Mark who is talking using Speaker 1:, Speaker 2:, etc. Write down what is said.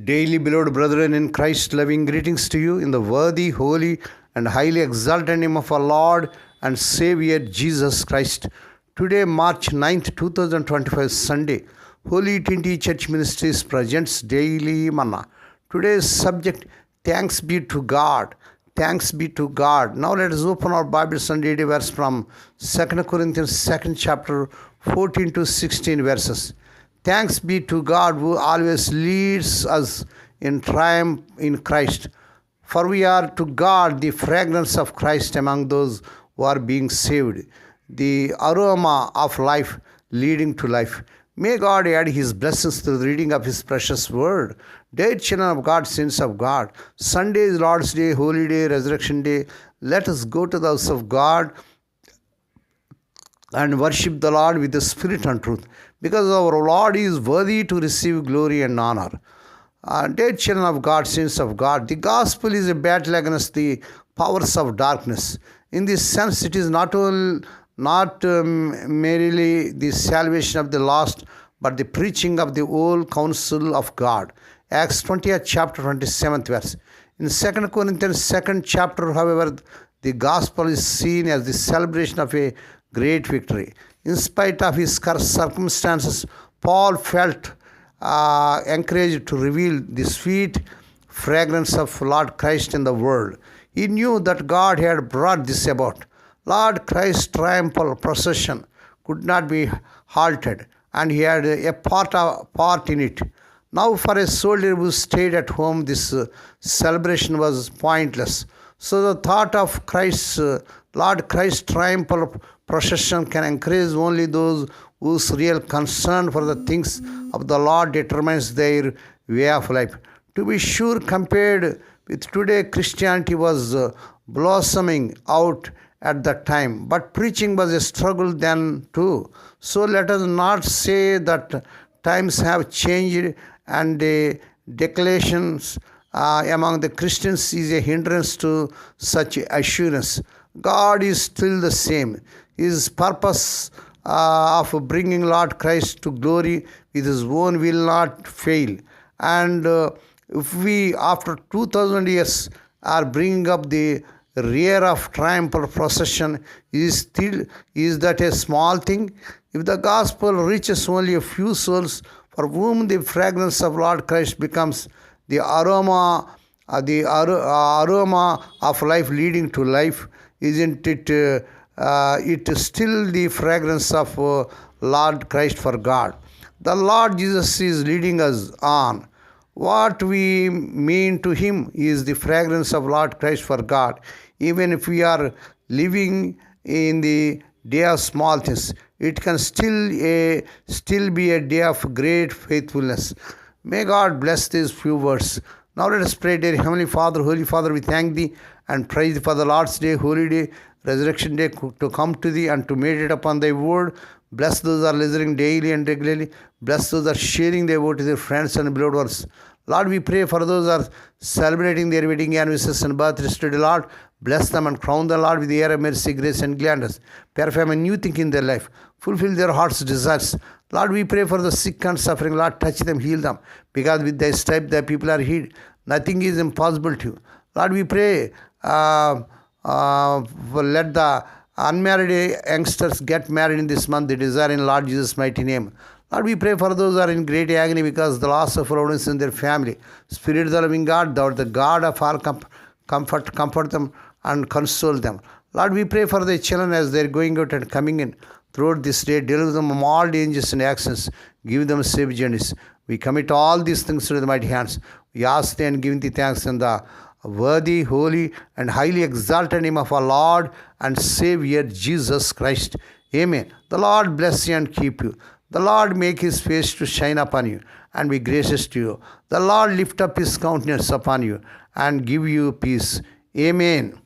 Speaker 1: Daily, beloved brethren in Christ, loving greetings to you in the worthy, holy, and highly exalted name of our Lord and Savior Jesus Christ. Today, March 9th, 2025, Sunday, Holy Trinity Church Ministries presents Daily Manna. Today's subject, Thanks be to God. Thanks be to God. Now let us open our Bibles and read a verse from 2 Corinthians 2nd chapter 14 to 16 verses. Thanks be to God who always leads us in triumph in Christ. For we are to God the fragrance of Christ among those who are being saved, the aroma of life leading to life. May God add His blessings to the reading of His precious word. Dear children of God, saints of God, Sunday is Lord's Day, Holy Day, Resurrection Day. Let us go to the house of God and worship the Lord with the Spirit and truth, because our Lord is worthy to receive glory and honor. Dear children of God, saints of God, the gospel is a battle against the powers of darkness. In this sense, it is not merely the salvation of the lost, but the preaching of the whole counsel of God. Acts 20th chapter 27th verse. In 2 Corinthians 2nd chapter, however, the gospel is seen as the celebration of a great victory. In spite of his circumstances, Paul felt encouraged to reveal the sweet fragrance of Lord Christ in the world. He knew that God had brought this about. Lord Christ's triumphal procession could not be halted, and he had a part in it. Now, for a soldier who stayed at home, this celebration was pointless. So the thought of Lord Christ's triumphal procession can encourage only those whose real concern for the things of the Lord determines their way of life. To be sure, compared with today, Christianity was blossoming out at that time, but preaching was a struggle then too. So let us not say that times have changed and the declarations among the Christians is a hindrance to such assurance. God is still the same. His purpose of bringing Lord Christ to glory with His own will not fail. And if we, after 2000 years, are bringing up the rear of triumphal procession, is that a small thing? If the gospel reaches only a few souls for whom the fragrance of Lord Christ becomes the aroma of life leading to life, isn't it? It is still the fragrance of Lord Christ for God. The Lord Jesus is leading us on. What we mean to Him is the fragrance of Lord Christ for God. Even if we are living in the day of small things, it can still be a day of great faithfulness. May God bless these few words. Now let us pray. Dear Heavenly Father, Holy Father, we thank Thee and praise Thee for the Lord's Day, Holy Day, Resurrection Day, to come to Thee and to meditate upon Thy word. Bless those who are listening daily and regularly. Bless those who are sharing Thy word to their friends and beloved ones. Lord, we pray for those who are celebrating their wedding anniversaries and birthdays today. Lord, bless them and crown them, Lord, with the air of mercy, grace, and gladness. Perform a new thing in their life. Fulfill their heart's desires. Lord, we pray for the sick and suffering. Lord, touch them, heal them. Because with Thy stripe, Thy people are healed. Nothing is impossible to You. Lord, we pray, let the unmarried youngsters get married in this month. They desire in Lord Jesus' mighty name. Lord, we pray for those who are in great agony because the loss of providence in their family. Spirit of the living God, Thou art the God of all comfort them and console them. Lord, we pray for the children as they are going out and coming in throughout this day. Deliver them from all dangers and actions. Give them safe journeys. We commit all these things to the mighty hands. We ask Thee and give Thee thanks in the worthy, holy, and highly exalted name of our Lord and Savior Jesus Christ. Amen. The Lord bless you and keep you. The Lord make His face to shine upon you and be gracious to you. The Lord lift up His countenance upon you and give you peace. Amen.